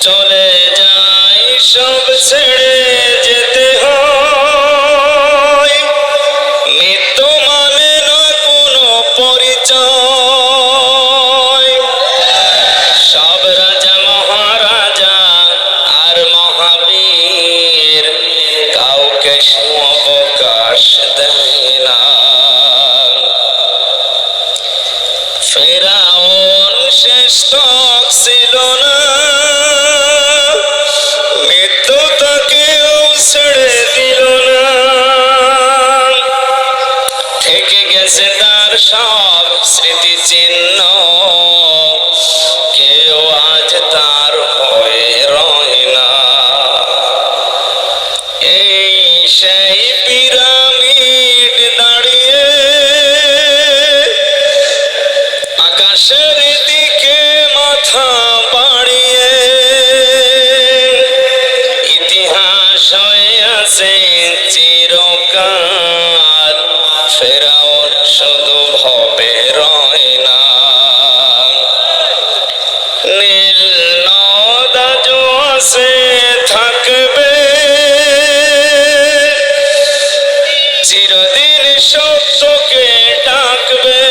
চলে যাই সব ছেড়ে যেতে হয়, মৃত্যু মানে না কোনো পরিচয়। সব রাজা মহারাজা আর মহাবীর কাউকে অবকাশ দেয় না। ফেরাউন শেষ তক ছিল না, মৃত্যু তাকেও ছেড়ে দিল না। থেকে গেছে তার সব স্মৃতিচিহ্ন, কেউ আজ তার হয়ে রয় না। এই সেই পিরামিড দাঁড়িয়ে আকাশের দিকে মাথা বাড়িয়ে, ইতিহাস হয়ে আছে চিরকাল, ফেরাউন শুধু ভবে রয় না। নীল নদ আজও আছে থাকবে, চিরদিন সত্যকে ডাকবে,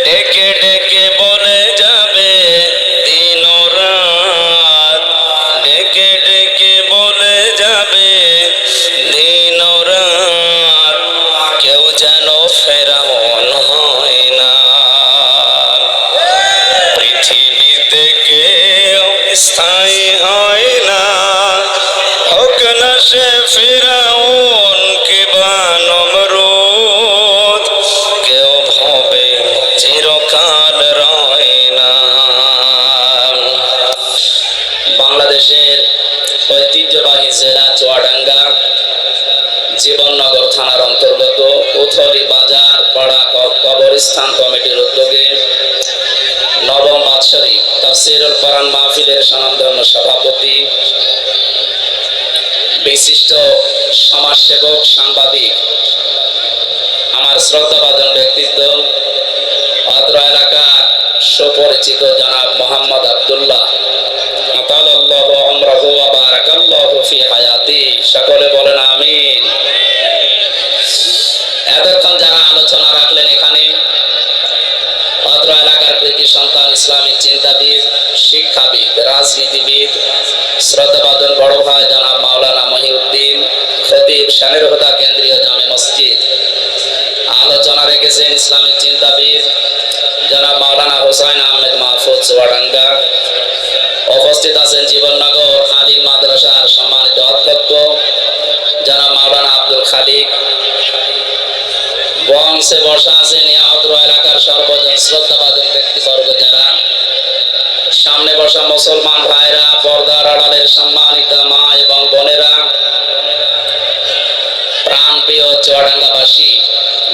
ডেকে ডেকে বলে যাবে দিন ও রাত, ডেকে ডেকে বলে যাবে দিন ও রাত, কেউ যেন ফেরাউন হয় না। পৃথিবীতে কেউ স্থায়ী হয় না, হোক না সে ফেরাউন কিংবা নমরুদ, কেউ ভবে চিরকাল রয় না। বাংলাদেশের ঐতিহ্যবাহী জেলা চুয়াডাঙ্গা জীবননগর থানার অন্তর্গত উথলি বাজার পাড়া কবরস্থান কমিটির উদ্যোগে নবম বাৎসরিক তাফসীরুল কোরআন মাহফিলের স্বনামধন্য সভাপতি, বিশিষ্ট সমাজসেবক, সাংবাদিক, আমার শ্রদ্ধাভাজন ব্যক্তিত্ব, অত্র এলাকার সুপরিচিত জনাব মোহাম্মদ আব্দুল্লাহ, আতালাল্লাহু আমরাহু ওয়া বারাকাল্লাহু ফি হায়াতি, সকলে বলেন আমিন। এতক্ষণ যারা আলোচনা রাখলেন এখানে, অত্র এলাকার কৃতি সন্তান, ইসলামিক চিন্তাবিদ, শিক্ষাবিদ, রাজনীতিবিদ, শ্রদ্ধাভাজন বড় ভাই জনাব মাওলানা মহিউদ্দিন খতিব, শানের হুদা কেন্দ্রীয় জামে মসজিদ। আলোচনা রেখেছেন ইসলামিক চিন্তাবিদ জনাব মাওলানা হুসাইন আহমেদ মাহফুজ চুয়াডাঙ্গা। উপস্থিত আছেন জীবননগর আলিম মাদ্রাসার সম্মানিত অধ্যক্ষ জনাব মাওলানা আব্দুল খালিক। বংশে বসা আছেন অত্র এলাকার সর্বজন শ্রদ্ধাভাজন ব্যক্তিবর্গ যারা, সামনে বসা মুসলমান ভাইরা, পর্দার আড়ালের সম্মানিত মা এবং বোনেরা, প্রাণপ্রিয় চুয়াডাঙ্গাবাসী।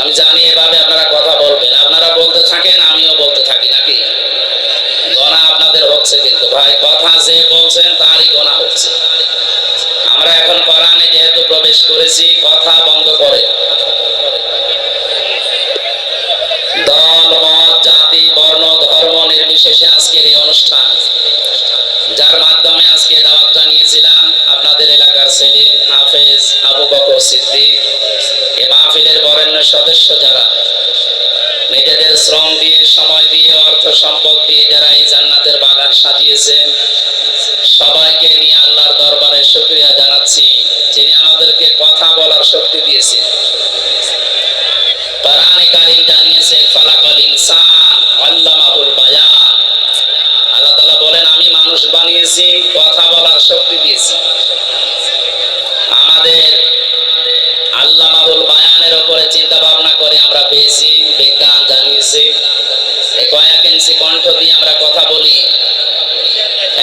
আমি জানি এভাবে আপনারা কথা বলবেন, আপনারা বলতে থাকেন, আমিও বলতে থাকি, নাকি? গোনা আপনাদের হচ্ছে, কিন্তু ভাই কথা যে বলছেন তারই গোনা হচ্ছে। আমরা এখন কোরআনে যেহেতু প্রবেশ করেছি, কথা বন্ধ করে দল, মত, জাতি, বর্ণ, ধর্ম নির্বিশেষে আজকের এই অনুষ্ঠান, যার মাধ্যমে আজকে দাওয়াতটা নিয়েছিলাম আপনাদের এলাকার ছেলে হাফেজ আবু বকর সিদ্দিক, এই মাহফিলের বরেণ্য সদস্য যারা নিজেদের শ্রম দিয়ে, সময় দিয়ে, অর্থ সম্পদ দিয়ে যারা এই জান্নাতের বাগান সাজিয়েছেন, সবাইকে নিয়ে আল্লাহর দরবারে শুকরিয়া জানাচ্ছি, যিনি আমাদেরকে কথা বলার শক্তি দিয়েছেন। কোরআনে কারীম জানিয়েছে খালাকাল ইনসান আল্লামাহুল বায়ান, আল্লাহ তাআলা বলেন আমি মানুষ বানিয়েছি, কথা বলার শক্তি দিয়েছি। আমাদের আল্লামাহুল বায়ানের উপরে চিন্তা ভাবনা করে আমরা পেয়েছি, বিজ্ঞান জানিয়েছে কয়েক ইঞ্চি কণ্ঠ দিয়ে আমরা কথা বলি।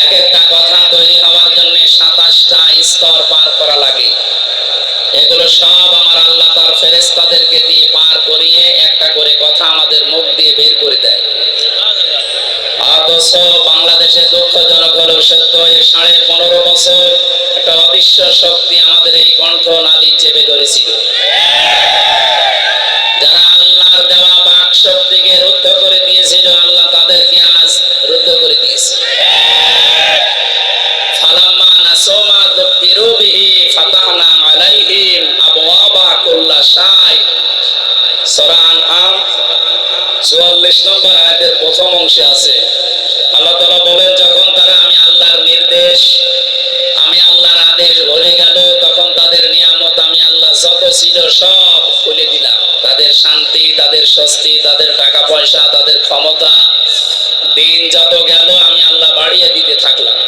এক একটা কথা তৈরি হওয়ার জন্য 27টা স্তর পার করা লাগে। এগুলো সব আমার আল্লাহ তার ফেরেশতাদেরকে দিয়ে পার করিয়ে একটা করে কথা আমাদের মুখ দিয়ে বের করে দেয়। অথচ বাংলাদেশে দুঃখজনক হলেও সত্য, এই 15.5 বছর একটা অদৃশ্য শক্তি আমাদের এই কণ্ঠ নালী চেপে ধরেছিল। যারা আল্লাহর দেওয়া বাক শক্তিকে রুদ্ধ করে দিয়েছিল, আল্লাহ তাদেরকে আজ রুদ্ধ করে দিয়েছে। আল্লাহ 60 সূরা আনআম 44 নম্বর আয়াতের প্রথম অংশে আছে। আল্লাহ তাআলা বলেন, যখন তারা আমি আল্লাহর নির্দেশ, আমি আল্লাহর আদেশ ভুলে গেল, তখন তাদের নিয়ামত আমি আল্লাহ যত ছিল সব খুলে দিলাম। তাদের শান্তি, তাদের স্বস্তি, তাদের টাকা পয়সা, তাদের ক্ষমতা, দিন যত গেল আমি আল্লাহ বাড়িয়ে দিতে থাকলাম।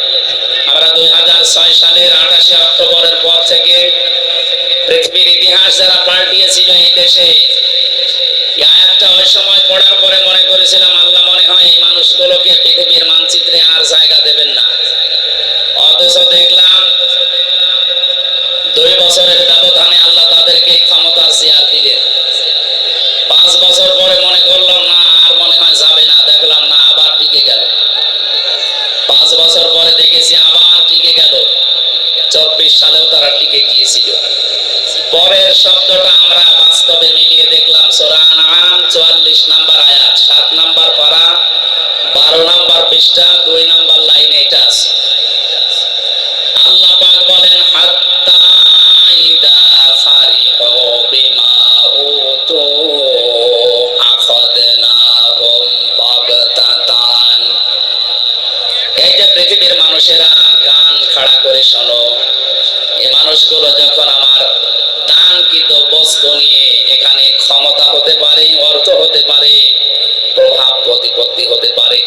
আমরা 2006 সালের 28 অক্টোবরের পর থেকে পৃথিবীর ইতিহাস যারা পাল্টিয়েছিল এই দেশে, এই আয়াতটা ওই সময় পড়ার পরে মনে করেছিলাম আল্লাহ মনে হয় এই মানুষগুলোকে পৃথিবীর মানচিত্রে আর জায়গা দেবেন না। অথচ দেখলাম 2 বছরের ব্যবধানে আল্লাহ তাদেরকে ক্ষমতার চেয়ার দিলেন। 5 বছর পরে মনে করলাম না, আর মনে হয় যাবে না, দেখলাম না, আবার টিকে গেল। 5 বছর পরে দেখেছি আবার টিকে গেল। 24 সালেও তারা টিকে গিয়েছিল। পরের শব্দটা আমরা বাস্তবে মিলিয়ে দেখলাম সূরা আনআম 44 নম্বর আয়াত, 7 নম্বর পারা, 12 নম্বর পৃষ্ঠা, 2 নম্বর লাইনে এটা আছে। আল্লাহ পাক বলেন, হাত্তা ইদা ফারিহু বিমা উতু আখাযনাহুম বাগতাতান। এই যে পৃথিবীর মানুষেরা কান খাড়া করে শোনো, এই মানুষগুলো যখন আমার দানকৃত বস্তু নিয়ে এখানে ক্ষমতা হতে পারে, অর্থ হতে পারে, প্রভাব প্রতিপত্তি হতে পারে,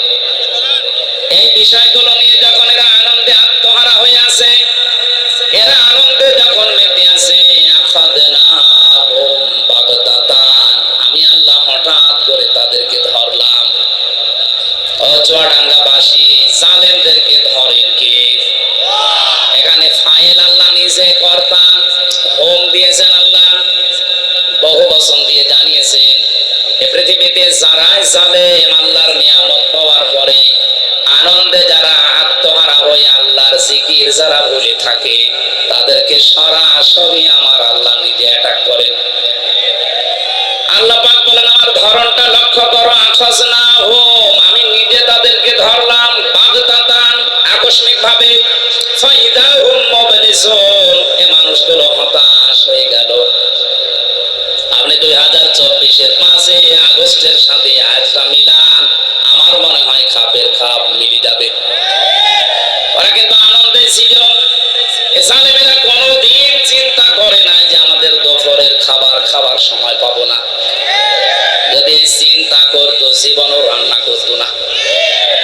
এই বিষয়গুলো নিয়ে যখন এরা আনন্দে আত্মহারা হয়ে আছে, এরা আনন্দে যখন মেতে আছে, আখাযনাহুম বাগতাতান, আমি আল্লাহ হঠাৎ করে তাদেরকে ধরলাম। ও চুয়াডাঙ্গাবাসী, জালেমদেরকে ধরেন কে? এখানে ফাইল আল্লাহ নিজে কর্তা, হোম দিয়েছেন আল্লাহ, বহু বচন দিয়ে জানিয়েছেন এ পৃথিবীতে যারাই জালেম আল্লাহর নিয়ামত পাওয়ার পরে আনন্দে যারা আত্মহারা হয়ে আল্লাহর জিকির যারা ভুলে থাকে, তাদেরকে সরাসরি আমার আল্লাহ নিজে অ্যাটাক করেন। আল্লাহ পাক বলেন, আমার ধরনটা লক্ষ্য করো, আখাযনাহুম, আমি নিজে তাদেরকে ধরলাম, বাগতাতান, আকস্মিক ভাবে, ফাইদাহুম মুবলিসুন, এই মানুষগুলো হতাশ হয়ে গেল। আপনি 2024-এর 5 আগস্টের সাথে আয়াতটা মিলান, আমার মনে হয় খাপের খাপ মিলে যাবে। ওরা কিন্তু আনন্দে ছিল। জালেমেরা কোনোদিন চিন্তা করে না যে আমাদের দুপুরের খাবার খাবার সময় পাবো না। যদি চিন্তা করতো জীবনও রান্না করতো না।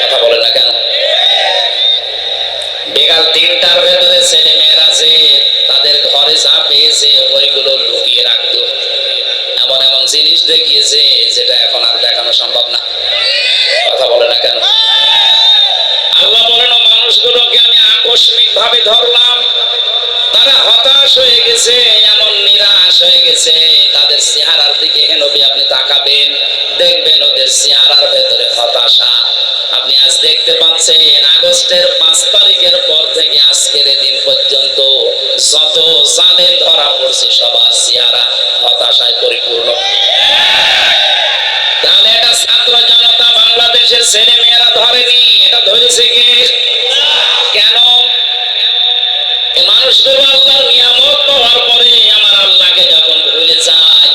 কথা বলে না কেন? বিকাল 3টার ভেতরে ছেলে মেয়েরা যে তাদের ঘরে যা পেয়েছে ওইগুলো লুকিয়ে রাখতো। এমন এমন জিনিস দেখিয়েছে যেটা এখন আর দেখানো সম্ভব না। কথা বলে না কেন? আল্লাহ বলেন, মানুষগুলোকে আমি আকস্মিক ভাবে ধরলাম, তারা হতাশ হয়ে গেছে, এমন নিরাশ হয়ে গেছে। তাদের চেহারার দিকে হে নবী আপনি তাকাবেন, দেখবেন ওদের চেহারার ভেতরে হতাশা। আপনি আজ দেখতে পাচ্ছেন আগস্টের 5 তারিখের পর থেকে আজকের দিন পর্যন্ত যত জালেম ধরা পড়ছে সবার চেহারা হতাশায় পরিপূর্ণ। তাহলে এটা ছাত্র জনতা বাংলাদেশের ছেলে মেয়েরা ধরেনি, এটা ধরেছে কে? কেন? এই মানুষগুলো আল্লাহর নিয়ামত পাওয়ার পরে আমার আল্লাহকে যখন ভুলে যায়,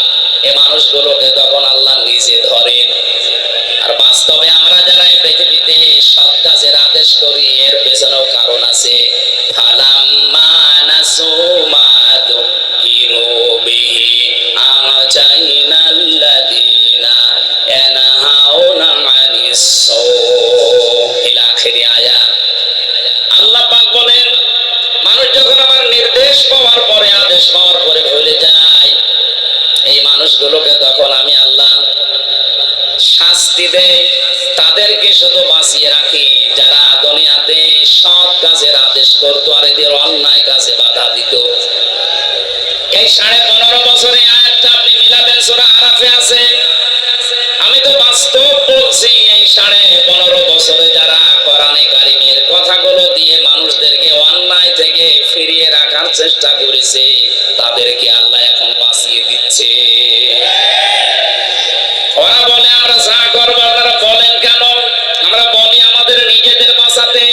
এই মানুষগুলোকে তখন আল্লাহ নিজে ধরেন। আর বাস্তবে আমরা যারা এই পৃথিবীতে সৎ কাজের আদেশ করি, এর পেছনেও কারণ আছে। ফালাম্মা নাসু মা যুকিরু বিহি আনজাইনাল্লাযীনা ইয়ানহাউনা আনিস সূ ইলা আখিরি আয়াত। আল্লাহ পাক বলেন, মানুষ যখন আমার নির্দেশ পাওয়ার পরে, আদেশ পাওয়ার পরে ভুলে যায়, এই মানুষগুলোকে তখন আমি আল্লাহ শাস্তি দেই। তাদেরকে শুধু বাঁচিয়ে রাখি যারা দুনিয়াতে সৎ কাজের আদেশ করতো আর এদের অন্যায় কাজে বাধা দিত। এই 15.5 বছরে আয়াতটা আপনি মিলাবেন, সূরা আরাফে আছে। আমি তো বাস্তব বলছি, এই 15.5 বছরে যারা কোরআনে কারিমের কথাগুলো দিয়ে মানুষদেরকে অন্যায় থেকে ফিরিয়ে রাখার চেষ্টা করেছে, তাদেরকে আল্লাহ এখন বাঁচিয়ে দিচ্ছে। ওরা বলে আমরা যা করবো, আপনারা বলেন কেন? আমরা বলি আমাদের নিজেদের বাঁচাতে।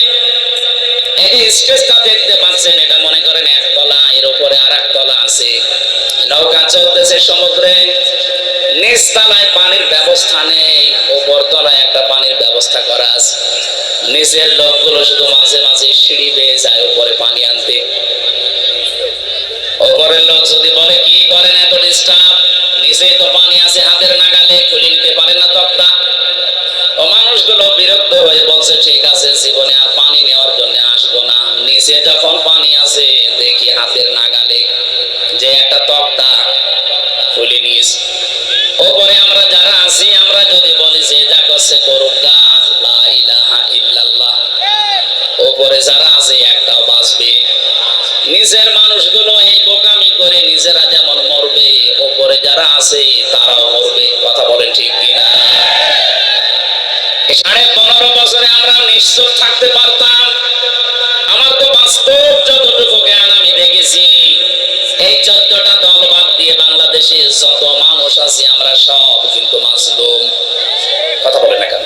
এই যে স্টেজটা দেখতে পাচ্ছেন, এটা মনে করেন 1 তলা, এর উপরে আর 1 তলা আছে। নৌকা চলতেছে সমুদ্রে, নিচতলায় পানির ব্যবস্থা নেই, উপর তলায় একটা পানির ব্যবস্থা করা আছে। নিচের লোকগুলো শুধু মাঝে মাঝে সিঁড়ি বেয়ে যায় উপরে পানি আনতে। উপরের লোক যদি বলে কি করেন এত ডিস্টার্ব, নিচেই তো পানি আছে হাতের নাগালে, খুলে নিতে পারেন না তক্তা? ও মানুষগুলো বিরক্ত হয়ে বলছে ঠিক আছে, জীবনে আর পানি নেওয়ার জন্য আসবো না, নিচে যখন পানি আছে দেখি হাতের নাগালে, যে একটা তক্তা খুলে নিয়েছে। ওপরে আমরা যারা আছি, আমরা যদি বলি যে যা করছে করুক গা, লা ইলাহা ইল্লাল্লাহ, ওপরে যারা আছে একটাও বাঁচবে। নিচের মানুষগুলো এই বোকামি করে নিজেরা যেমন মরবে, ওপরে যারা আছে তারাও মরবে। কথা বলেন ঠিক কিনা? 15.5 বছরে আমরা নিশ্চুপ থাকতে পারতাম? আমার তো বাস্তব যতটুকু জ্ঞান আমি দেখেছি, এই 14টা দল বাদ দিয়ে বাংলাদেশে যত মানুষ আছে আমরা সব কিন্তু মাজলুম। কথা বলে না কেন?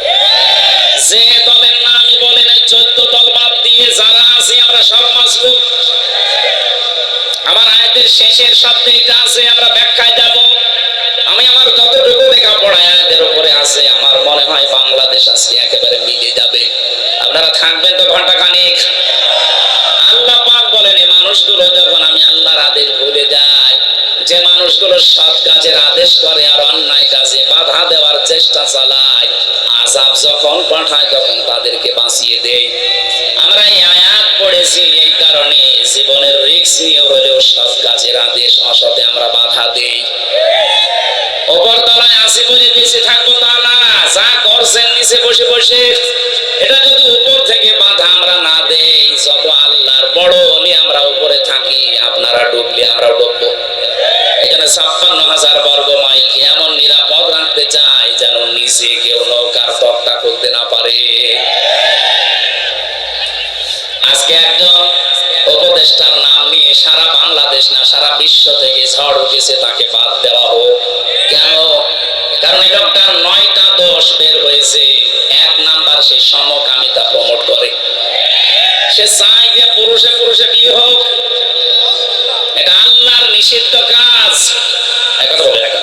যে দলের নাম আমি বলি না, 14 দল বাদ দিয়ে যারা আছি আমরা সব মাজলুম। আমার আয়াতের শেষের শব্দে এটা আছে, আমরা ব্যাখ্যায় যাব। আমি আমার যতটুকু লেখাপড়া আয়াতের উপরে আছে, আমার মনে হয় বাংলাদেশ আজকে একেবারে মিলে যাবে। আপনারা থাকবেন তো ঘন্টা খানিক। আল্লাহ পাক বলেন এই মানুষগুলো যখন আমি আল্লাহর আদেশ ভুলে যাই, যে মানুষগুলো সৎ কাজের আদেশ করে আর অন্যায় কাজে বাধা দেওয়ার চেষ্টা চালায়, আযাব যখন পাঠায় তখন তাদেরকে বাঁচিয়ে দেয়। আমরা এই আয়াত পড়েছি এই কারণে, জীবনের রিস্ক নিয়ে হলেও সৎ কাজের আদেশ অসতে আমরা বাধা দেই। উপর তলায় আসি বলে নিচে থাকবো তা না, যা করছেন নিচে বসে বসে, এটা যদি উপর থেকে বাধা আমরা না দেই, যত আল্লাহর বড় হলে আমরা উপরে থাকি, আপনারা ডুবলে আমরা ডুববো। এখানে 56,000 বর্গ মাইলকে এমন নিরাপদ রাখতে চাই যেন নিচে কেউ নৌকার তক্তা খুলতে না পারে। আজকে একজন উপদেষ্টার নাম নিয়ে সারা বাংলাদেশ না সারা বিশ্ব থেকে ঝড় উঠেছে, তাকে বাদ দেওয়া হোক। কেন? কারণ এই লোকটার 9টা দোষ বের হয়েছে। 1 নাম্বার, সে সমকামিতা প্রমোট করে। সে চায় যে পুরুষে পুরুষে বিয়ে হোক, এটা আল্লাহর নিষিদ্ধ কাজ। একথা বলে রাখা।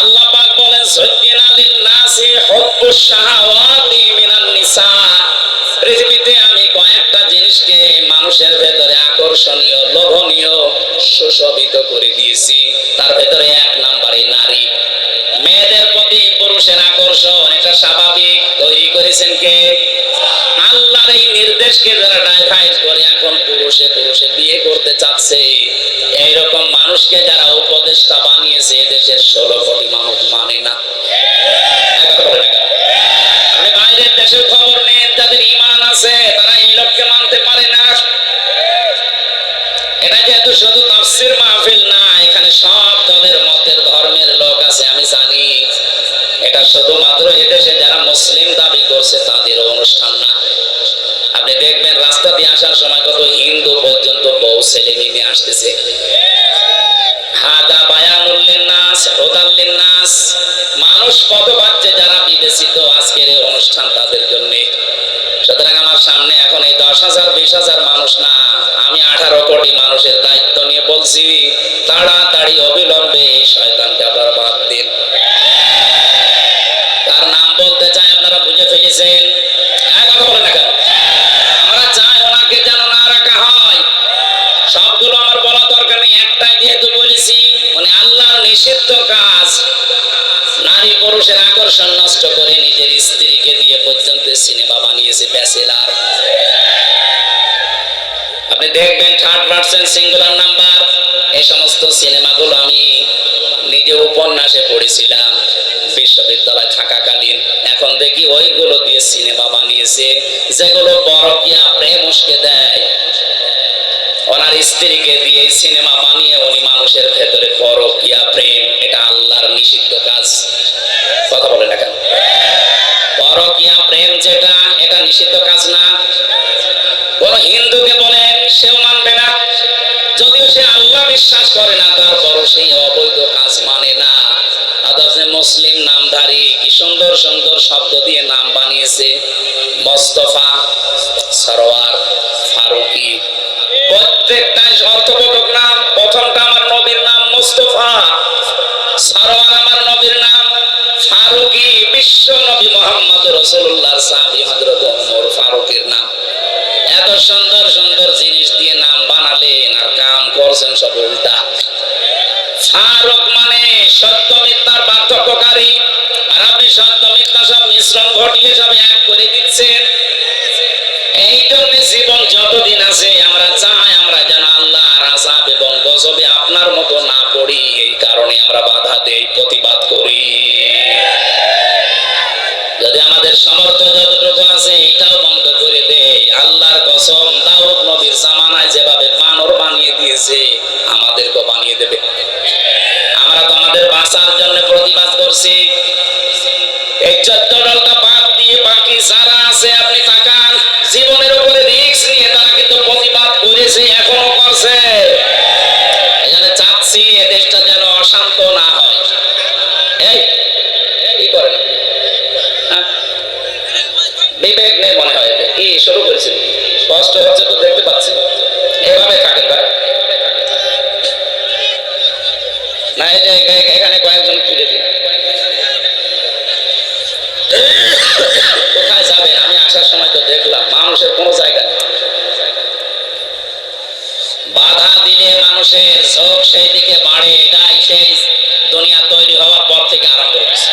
আল্লাহ পাক বলেন যায়্যানা লিন-নাসি হুব্বুশ শাহাওয়াতি মিনান নিসা। পৃথিবীতে আমি কয়েকটা জিনিসকে মানুষের ভেতরে আকর্ষণীয়, লোভনীয়, সুশোভিত করে দিয়েছি। তার ভেতরে 1 নাম্বারে নারী। মেয়েদের প্রতি পুরুষের আকর্ষণ এটা স্বাভাবিক। তৈরি করেছেন কে? আল্লাহর এই নির্দেশকে যারা ডাইভার্ট করে এখন পুরুষে পুরুষে বিয়ে করতে চাচ্ছে, এইরকম মানুষকে যারা উপদেষ্টা বানিয়েছে দেশের 16 কোটি মানুষ মানে না। আপনি বাইরের দেশের খবর নেন, যাদের ঈমান আছে তারা এই লোককে মানতে পারে না। এটা যেহেতু শুধু তাফসীর মাহফিল না, এখানে সব দলের মতের ধর্মের লোক আছে আমি জানি। এটা শুধুমাত্র এদেশে যারা মুসলিম দাবি করছে তাদের অনুষ্ঠান না। আপনি দেখবেন রাস্তা দিয়ে আসার সময় কত হিন্দু পর্যন্ত বউ ছেলে নিয়ে আসতেছে। হাদা বায়ানুল লিন্নাস হুদাল লিন্নাস। মানুষ কত পাচ্ছে যারা বিবেচিত আজকের এই অনুষ্ঠান তাদের জন্য। সুতরাং আমার সামনে এখন এই 10,000 20,000 মানুষ না, আমি 18 কোটি মানুষের দায়িত্ব নিয়ে বলছি, তাড়াতাড়ি অবিলম্বে এই শয়তানকে আপনারা বাদ দিন। তার নাম বলতে চাই, আপনারা বুঝে ফেলেছেন। কথা বলেন না কেন? আমরা চাই ওনাকে যেন না রাখা হয়। সবগুলো আমার বলা দরকার নেই, একটাই যেহেতু বলেছি, মানে আল্লাহর নিষিদ্ধ কাজ। নারী পুরুষের আকর্ষণ নষ্ট করে নিজের স্ত্রীকে দিয়ে পর্যন্ত সিনেমা বানিয়েছে ব্যাচেলার। আপনি দেখবেন 3rd পারসন সিঙ্গুলার নাম্বার। এই সমস্ত সিনেমাগুলো আমি নিজে উপন্যাসে পড়েছিলাম বিশ্ববিদ্যালয় থাকাকালীন। এখন দেখি ওইগুলো দিয়ে সিনেমা বানিয়েছে যেগুলো পরকীয়া প্রেম উস্কে দেয়। ওনার স্ত্রীকে দিয়ে সিনেমা বানিয়ে উনি মানুষের ভেতরে পরকীয়া প্রেম, এটা আল্লাহর নিষিদ্ধ কাজ। কথা বলে না কেন? পরকীয়া প্রেম যেটা, এটা নিষিদ্ধ কাজ না। কোন হিন্দুকে বলেন, সেও মানবে না। যদিও সে আল্লাহ বিশ্বাস করে না, তারপরও সেই অবৈধ কাজ মানে না। অথচ মুসলিম নামধারী কি সুন্দর সুন্দর শব্দ দিয়ে নাম বানিয়েছে, মোস্তফা, সরোয়ার, ফারুকি। প্রত্যেকটাই অর্থবোধক নাম। প্রথমটা আমার নবীর সারওয়ার আমার নবীর নাম ফারুকী, বিশ্ব নবী মুহাম্মদ রাসূলুল্লাহর সাহাবী হযরত ওমর ফারুকের নাম। এত সুন্দর সুন্দর জিনিস দিয়ে নাম বানালেন আর কাম করছেন সব উল্টা। ফারুক মানে সত্য মিথ্যার পার্থক্যকারী, আর আপনি সত্য মিথ্যা সব মিশ্রণ ঘটিয়ে সব এক করে দিচ্ছেন। এই জন্য জীবন যতদিন আছে আমরা চাই আমরা যেন আল্লাহর আযাব এবং গজবে আপনার মতো না পড়ি। এই কারণে আমরা বাধা দেই, প্রতিবাদ করি। যদি আমাদের সামর্থ্য যতটুকু আছে এটাও বন্ধ করে দেই, আল্লাহর কসম দাউদ নবীর জামানায় যেভাবে বানর বানিয়ে দিয়েছে আমাদেরকেও বানিয়ে দেবে। আমরা তো আমাদের বাঁচার জন্য প্রতিবাদ করছি। এই 14 দলটা বাদ দিয়ে বাকি যারা আছে আপনি তাকান, জীবনের উপরে রিস্ক নিয়ে তারা কিন্তু প্রতিবাদ করেছে, এখনো করছে। এখানে চাচ্ছি এ দেশটা যেন অশান্ত না হয়। এই কি করেন আপনি? বিবেক নেই মনে হয়। কি শুরু করেছেন? কষ্ট হচ্ছে তো দেখতে পাচ্ছি। এভাবে থাকেন ভাই না, এই যে এখানে কয়েকজন খুঁজে দিন। কোথায় যাবেন? আমি আসার সময় তো দেখলাম মানুষের কোনো জায়গা নেই। বাধা দিলে মানুষের ঝোঁক সেই দিকে বাড়ে। এটাই সেই দুনিয়া তৈরি হওয়ার পর থেকে আরম্ভ হয়েছে।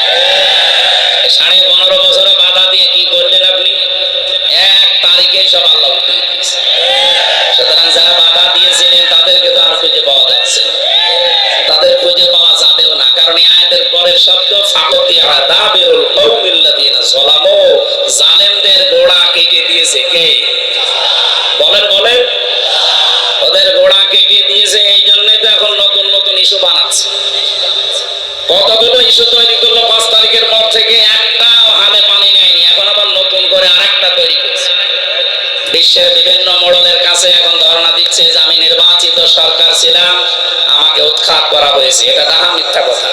15.5 বছরে বাধা দিয়ে কি করলেন আপনি? 1 তারিখে সব আল্লাহ উঠিয়ে দিয়েছে। সুতরাং যারা বাধা দিয়েছিলেন তাদেরকে তো আর খুঁজে পাওয়া যাচ্ছে না, তাদের খুঁজে পাওয়া যাবেও না। কারণ এই আয়াতের পরের শব্দ ফাকুতিয়া দাবিরুল কওমিল্লাযিনা যালামু, জালেমদের গোড়া কেটে দিয়েছে কে? বলেন বলেন। ওদের গোড়া কেটে দিয়েছে। এই জন্যই তো এখন নতুন নতুন ইস্যু বানাচ্ছে। কতগুলো ইস্যু তৈরি করলো 5 তারিখের পর থেকে, একটাও হালে পানি নেয়নি। এখন আবার নতুন করে আরেকটা তৈরি করছে। বিশ্বের বিভিন্ন মোড়লের কাছে এখন ধারণা দিচ্ছে যে আমি নির্বাচিত সরকার ছিলাম, আমাকে উৎখাত করা হয়েছে। এটা ডাহা মিথ্যা কথা।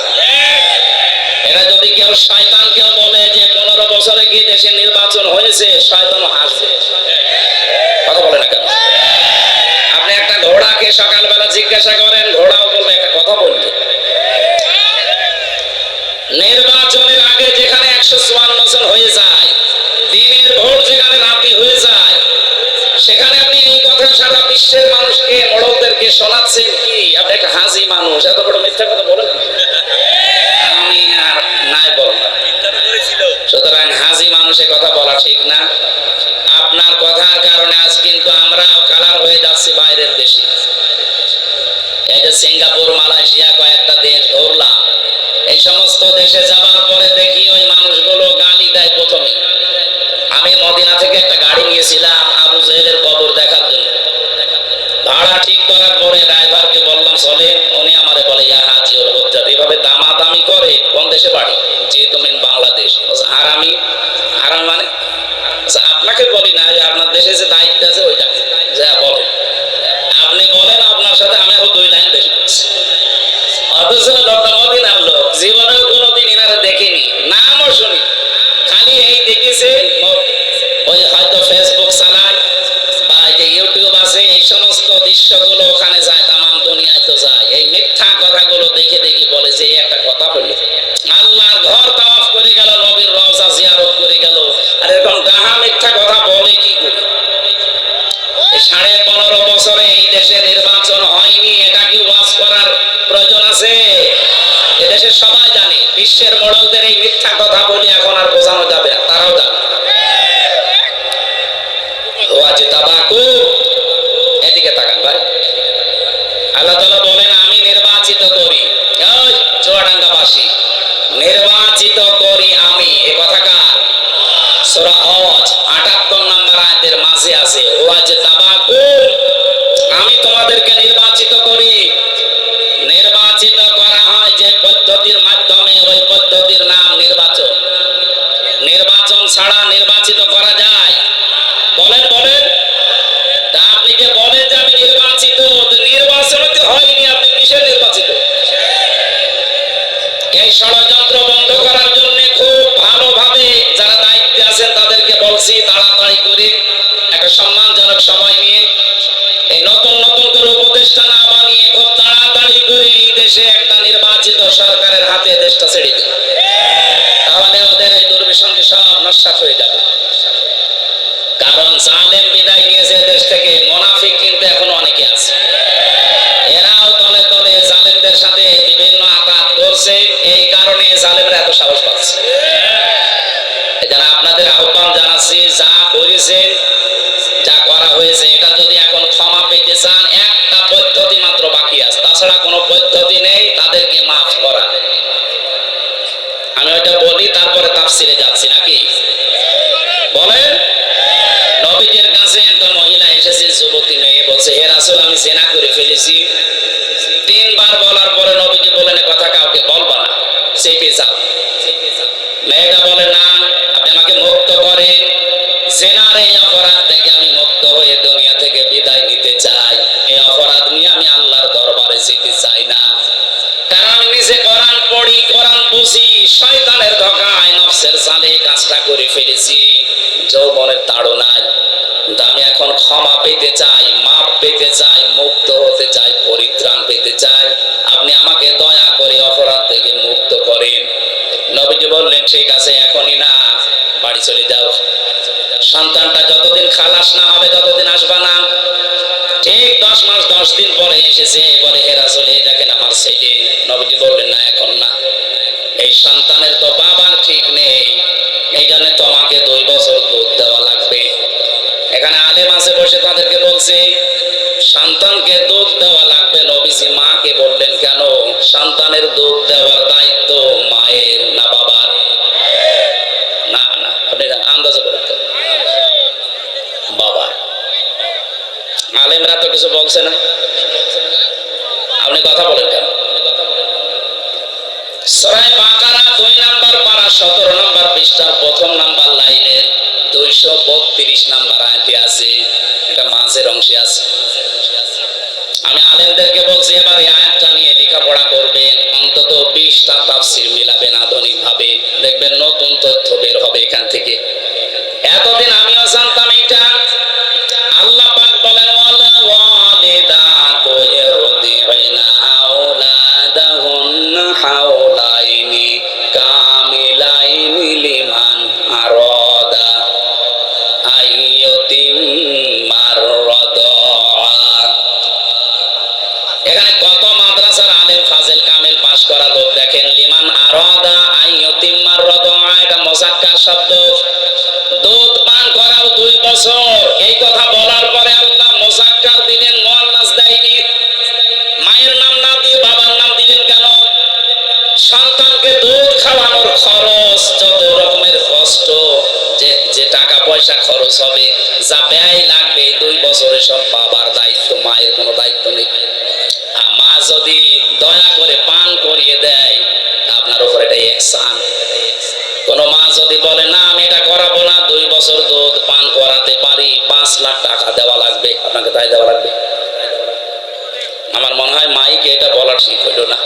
এরা যদি কেউ শয়তান কেউ বলে যে 15 বছরে কি দেশে নির্বাচন হয়েছে, শয়তানও হাসবে। কথা বলে না কেন? আপনি একটা ঘোড়াকে সকালবেলা জিজ্ঞাসা করেন, ঘোড়াও বলবে একটা কথা বলবে। নির্বাচনের আগে যেখানে 154 জন হয়ে যায়, দিনের ভোট যেখানে রাতে হয়ে যায়, সেখানে আপনি এই কথা সারা বিশ্বের মানুষকে মোড়লদেরকে শোনাচ্ছেন কি? আপনি একটা হাসি মানুষ, এত বড় মিথ্যা কথা বলেন। আমি আর নাই বললাম। সুতরাং হাসি মানুষের কথা বলা ঠিক না। আপনার কথার কারণে আজ কিন্তু আমরাও কালার হয়ে যাচ্ছি বাইরের দেশে। এই যে সিঙ্গাপুর, মালয়েশিয়া কয়েকটা দেশ ধরলাম, এই সমস্ত দেশে যাওয়ার পরে দেখি ওই মানুষগুলো গালি দেয় প্রথমে। আমি মদিনা থেকে একটা গাড়ি নিয়েছিলাম আবু জেহেলের কবর দেখার জন্য। ভাড়া ঠিক করার পরে ড্রাইভারকে বললাম চলেন, উনি আমারে বলে ইয়া হাজি ওর হত্যা। এভাবে দামাদামি করে কোন দেশে বাড়ি? যেহেতু মেন বাংলাদেশ। হারামি। হারামি মানে আপনাকে বলি না, আপনার দেশে যে দায়িত্ব আছে ওইটা যা বলেন। আপনি বলেন আপনার সাথে আমি আরো 2 লাইন বেশি বলছি। অথচ লোকটা মদিনার লোক, জীবনেও কোনোদিন এনারা দেখেনি, নামও শুনি। খালি এই দেখেছে ওই হয়তো ফেসবুক চালায় বা যে ইউটিউব আছে, এই সমস্ত দৃশ্যগুলো ওখানে যায়, তামাম দুনিয়ায় তো যায়। এই মিথ্যা কথাগুলো দেখে দেখে বলে যে একটা কথা বলল, আল্লাহর ঘর তাওয়াফ করে গেল, নবীর রওজা জিয়ারত করে গেল, আর এরকম ডাহা মিথ্যা কথা বলে কি করে? 15.5 বছরে এই দেশে নির্বাচন হয়নি, এটা কি ওয়াজ করার প্রয়োজন আছে? এদেশের সবাই জানে। বিশ্বের মোড়লদের এই মিথ্যা কথা বলে এখন আর বোঝানো যাবে না, তারাও জানে। এদিকে তাকান ভাই। আল্লাহ তাআলা বলেন আমি নির্বাচিত করি। ওই চুয়াডাঙ্গাবাসী, নির্বাচিত করি আমি। এই কথা কার? সূরা হজ 78 নম্বর আয়াতের মাঝে আছে ওয়াজতাবাকুম, আমি তোমাদেরকে নির্বাচিত করি। নির্বাচিত করা হয় যে পদ্ধতির মাধ্যমে, ওই পদ্ধতির নাম নির্বাচন। নির্বাচন ছাড়া নির্বাচিত করা যায়? বলেন বলেন। তা আপনি যে বলেন যে আমি নির্বাচিত, নির্বাচন তো হয়নি, আপনি কিসের নির্বাচিত? এই ষড়যন্ত্র বন্ধ করার জন্য খুব ভালোভাবে যারা দায়িত্বে আছেন তাদেরকে বলছি তাড়াতাড়ি করে একটা সম্মানজনক সময় নিয়ে, এই নতুন নতুন করে উপদেষ্টা না বানিয়ে খুব তাড়াতাড়ি করে এই দেশে একটা নির্বাচিত সরকারের হাতে জালেম বিদায় নিয়েছে দেশ থেকে, মুনাফিক কিন্তু এখনো অনেকে আছে। এরাও তলে তলে জালেমদের সাথে বিভিন্ন আঘাত করছে, এই কারণে জালেমরা এত সাহস পাচ্ছে। এজন্য আপনাদের আহ্বান জানাচ্ছি, যা করেছেন, যা করা হয়েছে, এটা যদি এখন ক্ষমা পেতে চান, একটা পদ্ধতি মাত্র বাকি আছে, তাছাড়া কোনো পদ্ধতি নেই তাদেরকে মাফ করা। আমি ওইটা বলি, তারপরে তাফসিরে যাচ্ছি নাকি বলেন। নবীজির কাছে একটা মহিলা এসেছে, যুবতী মেয়ে, বলছে হে রাসূল, আমি জিনা করে ফেলেছি। তিনবার বলার পরে নবীজি বলেন, কথা কাউকে বলবা না, সেইটি যাও। মেয়েটা বলে না, আপনি আমাকে মুক্ত করেন, জিনার এই অপরাধ থেকে আমি মুক্ত হয়ে দুনিয়া থেকে বিদায় নিতে চাই। এই অপরাধ নিয়ে আমি আল্লাহর দরবারে যেতে চাই না, কারণ আমি নিজে কোরআন পড়ি, কোরআন বুঝি, শয়তানের ধোঁকায় নফসের জালে কাজটা করে ফেলেছি, যৌবনের তাড়নায়। কিন্তু আমি এখন ক্ষমা পেতে চাই, মাপ পেতে চাই, মুক্ত হতে চাই, পরিত্রাণ পেতে চাই। আপনি আমাকে দয়া করে অপরাধ থেকে মুক্ত করেন। নবীজি বললেন, ঠিক আছে, এখনই না, বাড়ি চলে যাও। সন্তানটা যতদিন খালাস না হবে ততদিন আসবা না। ঠিক 10 মাস 10 দিন পরে এসেছে, বলে হে রাসূল, এই দেখেন আমার ছেলে। নবীজি বললেন, না, এখন না, এই সন্তানের তো বাবার ঠিক নেই, এই জন্য তোমাকে 2 বছর দুধ দেওয়া লাগবে। এখানে আলেম আছে বসে, তাদেরকে বলছে সন্তানকে দুধ দেওয়া লাগবে। নবীজি মাকে বললেন কেন? সন্তানের দুধ দেওয়ার দায়িত্ব মায়ের না বাবার? না না, আপনি আন্দাজে বলেন বাবার। আলেমরা তো কিছু বলছে না, আপনি কথা বলেন কেন? সূরা বাকারা 2 নাম্বার পারা 17 নাম্বার পৃষ্ঠার 1ম নাম্বার লাইনের 232 নাম্বার আয়াতে আছে, এটা মাঝের অংশে আছে। আমি আলেমদেরকে বলছি, এবার এই আয়াতটা নিয়ে লেখাপড়া করবেন, অন্তত 20টা তাফসীর মিলাবেন আধুনিক ভাবে, দেখবেন নতুন তথ্য বের হবে এখান থেকে। এতদিন আমিও জানতাম এটা। আল্লাহ পাক বলেন, ওয়ালা ওয়ালিদাতু ইউরদি'না আওলাদাহুন্না হাওলাইনি কামিলাইনি লিমান আরাদা আইয়ুতিম্মার রাদা। এখানে কত মাদ্রাসার আলেম ফাজিল কামিল পাস করা লোক দেখেন, লিমান আরাদা আইয়ুতিম্মার রাদা, এটা মুযাক্কার শব্দ। দুধ পান করাও 2 বছর, এই কথা বলার পরে আল্লাহ মুযাক্কার দিলেন, মুআন্নাস দেয়নি। মায়ের নাম না দিয়ে বাবার নাম দিলেন কেন? সন্তানকে দুধ খাওয়ানোর খরচ, যত রকমের কষ্ট, যে টাকা পয়সা খরচ হবে, যা ব্যয় লাগবে, 2 বছরে সব বাবার দায়িত্ব, মায়ের কোনো দায়িত্ব নেই। মা যদি দয়া করে পান করিয়ে দেয়, আপনার উপর এটা ইহসান। কোন মা যদি বলে না, আমি এটা করাবো না, 2 বছর দুধ পান করাতে পারি, 5 লাখ টাকা দেওয়া লাগবে, আপনাকে তাই দেওয়া লাগবে? আমার মনে হয় মাইকে এটা বলার ঠিক হইল না।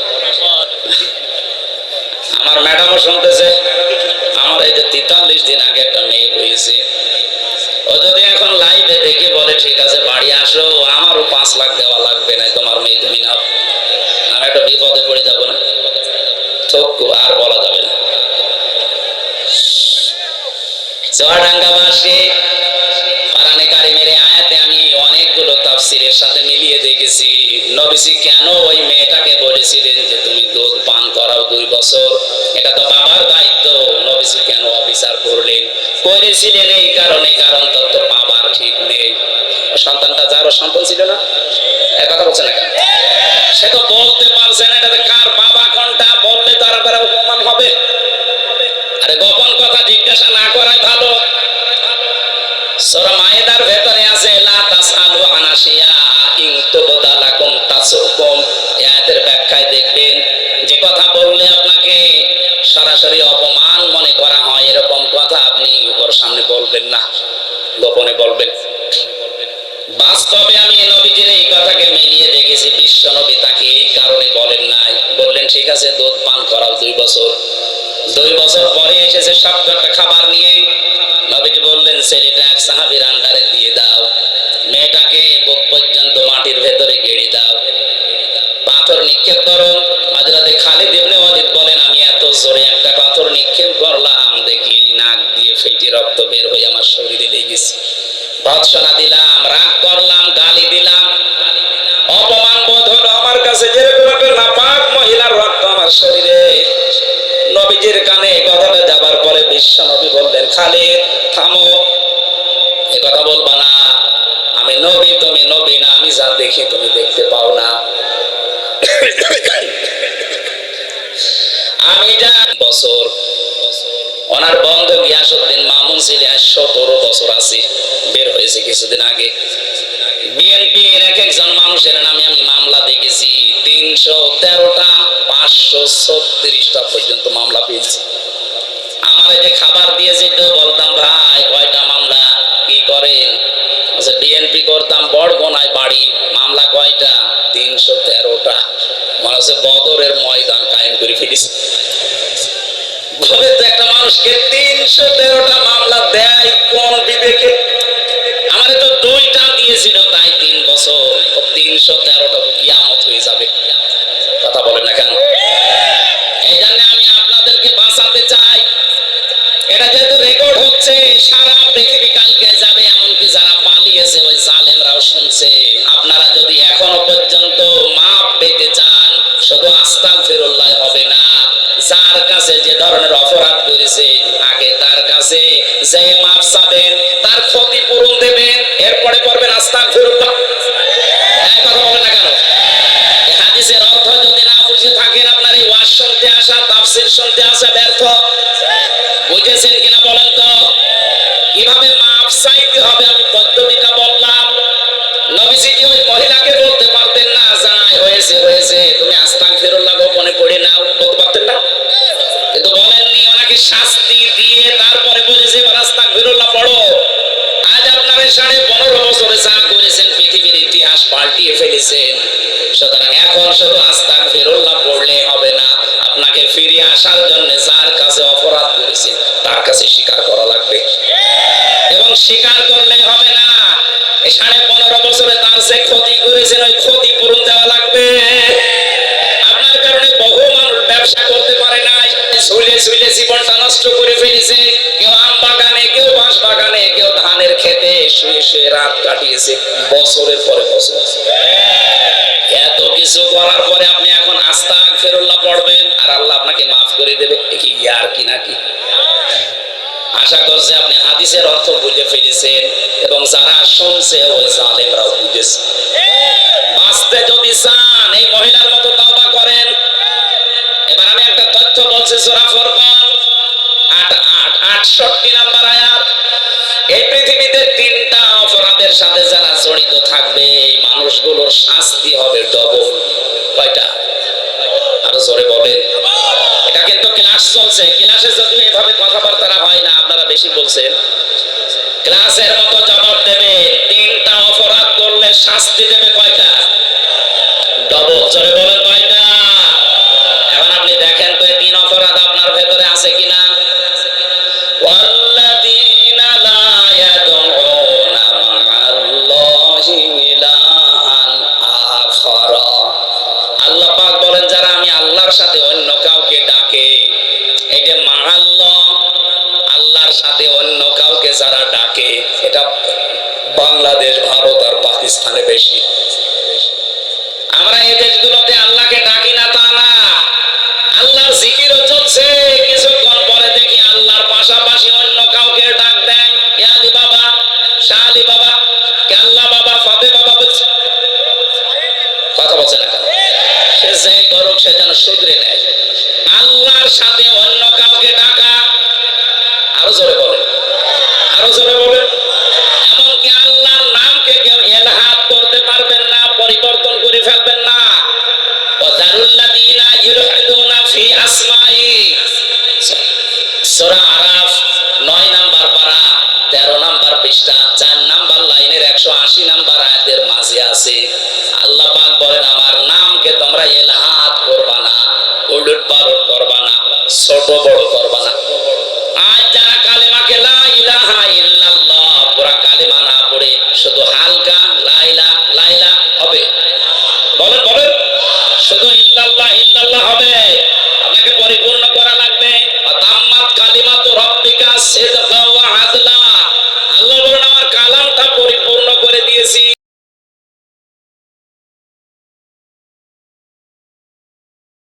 আমার ম্যাডামও শুনতেছে। আমার এই যে 43 দিন আগে একটা মেয়ে হয়েছে, ও যদি এখন লাইভে দেখে বলে ঠিক আছে বাড়ি আসো, আমারও 5 লাখ দেওয়া লাগবে না, তোমার মেয়ে তুমি নাও, আমি একটা বিপদে পড়ে যাবো না? থক্কু, আর বলা যাবে না। চুয়াডাঙ্গাবাসী কোরআনে কারিমের আয়াতে আমি অনেকগুলো তাফসীরের সাথে মিলিয়ে দেখেছি, নবীজি কেন ওই মেয়েটাকে বলেছিলেন যে তুমি দুধ পান করাও 2 বছর, এটা তো বাবার দায়িত্ব, নবীজি কেন অবিচার করলেন? করেছিলেন এই কারণে, কারণ তত বাবার ঠিক নেই। সন্তানটা যারও সন্তান ছিল না, এর কথা বলছে না কেন? সে তো বলতে পারছে না এটাতে কার বাবা কোনটা, বললে তার দ্বারা অপমান হবে। আরে গোপন কথা জিজ্ঞাসা না করাই ভালো। সূরা মায়েদার ভেতরে আছে, লা তাসআলু আন আশিয়া ইন তুবদা লাকুম তাসুকুম। এই আয়াতের ব্যাখ্যায় দেখবেন, যে কথা বললে আপনাকে সরাসরি অপমান মনে করা হয়, এরকম কথা আপনি ওর সামনে বলবেন না, গোপনে বলবেন। বাস্তবে আমি নবীজির এই কথাকে মিলিয়ে দেখেছি, বিশ্ব নবী তাকে এই কারণে বলেন নাই, বললেন ঠিক আছে দুধ পান করাও 2 বছর। 2 বছর পরে এসেছে শক্ত একটা খাবার নিয়ে, নবীজি বললেন ছেলেটা এক সাহাবীর আন্ডারে দিয়ে দাও, মেয়েটাকে বুক পর্যন্ত মাটির ভেতরে গেড়ে দাও, পাথর নিক্ষেপ করো। হযরতে খালিদ ইবনে ওয়ালিদ বলেন, আমি এত জোরে একটা পাথর নিক্ষেপ করলাম, দেখি নাক দিয়ে ফেটে রক্ত বের হয়ে আমার শরীরে লেগেছে। ভৎসনা দিলাম, রাগ করলাম, গালি দিলাম, অপমান বোধ হলো আমার কাছে। যেরকম একটা নাপাক মহিলার রক্ত আমার শরীরে। নবীজির কানে এই কথাটা যাবার পরে বিশ্ব নবী বললেন, খালিদ থামো, এ কথা বলবা না। আমি নবী, তুমি নবী না। আমি যা দেখি তুমি দেখতে পাও না। আমি যা বছর ওনার বন্ধু গিয়াসউদ্দিন মামুন ছিল 17 বছর আছে, বের হয়েছে কিছুদিন আগে। বিএনপির এক একজন মানুষের নামে আমি মামলা দেখেছি, 313টা 536টা পর্যন্ত মামলা পেয়েছি। আমার এই যে খাবার দিয়েছে তো বলতাম, ভাই কয়টা মামলা, কি করেন? বিএনপি করতাম, বড়গোনায় বাড়ি, মামলা কয়টা? 313টা। মনে হচ্ছে বদরের ময়দান কায়েম করে ফেলেছে। ঘরে তো একটা মানুষকে 313টা মামলা দেয় কোন বিবেকে? আমার তো 2টা দিয়েছিল, তাই 3 বছর। 313টা কিয়ামত হয়ে যাবে। কথা বলেন না কেন? এই জন্য আমি আপনাদেরকে বাঁচাতে চাই। এটা যেহেতু রেকর্ড হচ্ছে, সারা পৃথিবী কালকে যাবে, এমনকি যারা পালিয়েছে ওই জালেমরাও শুনছে। আপনারা যদি এখনো পর্যন্ত মাপ পেতে চান, শুধু আস্তাগফিরুল্লাহ হবে না, যার কাছে যে ধরনের অপরাধ করেছে আগে তার কাছে যে মাপ চাবেন, তার ক্ষতিপূরণ দেবেন, এরপরে করবেন আস্তাগফিরুল্লাহ। এই কথা বলেন না কেন? এই হাদিসের অর্থ যদি না বুঝে থাকেন, আপনার এই ওয়াজ শুনতে আসা, তাফসীর শুনতে আসা ব্যর্থ। বুঝেছেন কিনা বলেন তো? কিভাবে মাপ চাইতে হবে আমি পদ্ধতিটা বললাম। নবীজি কি ওই মহিলাকে বলতে পারতেন না, যাই হয়েছে হয়েছে, তুমি আস্তাগফিরুল্লাহ গোপনে পড়ে নাও? বলতে পারতেন না? কিন্তু বলেননি, ওনাকে শাস্তি দিয়ে তারপরে বলেছে এবার আস্তাগফিরুল্লাহ পড়ো। আজ আপনারা 15.5 বছরে যা করেছেন, পৃথিবীর ইতিহাস পাল্টিয়ে ফেলেছেন। সুতরাং এখন শুধু আস্তাগফিরুল্লাহ পড়লে হবে না, আপনাকে ফিরে আসার জন্য যার কাছে অপরাধ করেছেন তার কাছে স্বীকার করা লাগবে। এবং স্বীকার করলে হবে না, এই 15.5 বছরে তার যে ক্ষতি করেছেন ওই ক্ষতিপূরণ দেওয়া লাগবে। আপনার কারণে বহু মানুষ ব্যবসা করতে পারে নাই, ঝুলে ঝুলে জীবনটা নষ্ট করে ফেলেছে। কেউ আম বাগানে, কেউ বাঁশ বাগানে, কেউ ধানের খেতে শুয়ে শুয়ে রাত কাটিয়েছে বছরের পরে বছর। এত কিছু করার পরে আপনি এখন আস্তাগফিরুল্লাহ পড়বেন আর আল্লাহ আপনাকে মাফ করে দেবে? কি আর কি নাকি? আশা করছি আপনি হাদিসের অর্থ বুঝে ফেলেছেন এবং যারা শুনছে ওই জালেমরাও বুঝেছে। বাঁচতে যদি চান এই মহিলার মতো তওবা করেন। এবার আমি একটা তথ্য বলছি, সূরা ফুরকান 68 নম্বর আয়াত। এই পৃথিবীতে 3টা অপরাধের সাথে যারা জড়িত থাকবে এই মানুষগুলোর শাস্তি হবে ডবল। কয়টা? আরো জোরে বলেন। এটা কিন্তু ক্লাস চলছে, ক্লাসে যদি এভাবে কথাবার্তা হয় না, আপনারা বেশি বলছেন, ক্লাসের মতো জবাব দেবে। 3টা অপরাধ করলে শাস্তি দেবে কয়টা? ডবল। জোরে বলেন কয়টা? এখন আপনি দেখেন তো এই 3 অপরাধ আপনার ভেতরে আছে কিনা। ওয়াল্লাযীনা লা ইয়াদউনা মা'আল্লাহি ইলাহান আখারা। আল্লাহ পাক বলেন, যারা আমি আল্লাহর সাথে অন্য কাউকে ডাকে, এই যে মা'আল্লাহ, আল্লাহর সাথে অন্য কাউকে যারা ডাকে, এটা বাংলাদেশ, ভারত আর পাকিস্তানে বেশি। আমরা এই দেশগুলোতে আল্লাহকে ডাকি না তা না, আল্লাহর জিকিরও চলছে, কিছুক্ষণ পরে দেখি আল্লাহর পাশাপাশি অন্য কাউকে ডাক দেন। কে আলী বাবা, শাহ আলী বাবা, কে আল্লাহ বাবা, ফাতে বাবা বলছে। কথা বলছে না? সে যে করুক সে যেন শুধরে নেয়। আল্লাহর সাথে অন্য কাউকে ডাকা, আরো জোরে বলেন, আরো জোরে বলেন। এমনকি আল্লাহর নামকে কেউ ইলহাদ করতে পারবেন না, পরিবর্তন করে ফেলবেন না। ওয়াযারুল্লাযীনা ইউলহিদুনা ফি আসমাই। সূরা আরাফ 9 নম্বর পারা 13 নম্বর পৃষ্ঠা 4 নম্বর লাইনের 180 নম্বর আয়াতের মাঝে আছে। আল্লাহ পাক বলেন, আমার নামকে তোমরা ইলহাদ করবা না, উলটপালট করবা না, ছোট বড় করবা না। আজ যারা কালেমাকে লা ইলাহা ইল্লাল্লাহ পুরা কালেমা না পড়ে শুধু হালকা লা ইলাহা লা ইলাহা হবে, বলেন বলেন, শুধু ইল্লাল্লাহ ইল্লাল্লাহ হবে, আপনাকে পরিপূর্ণ করা লাগবে। তাম্মাত কালিমাতু রাব্বিকা সিদকা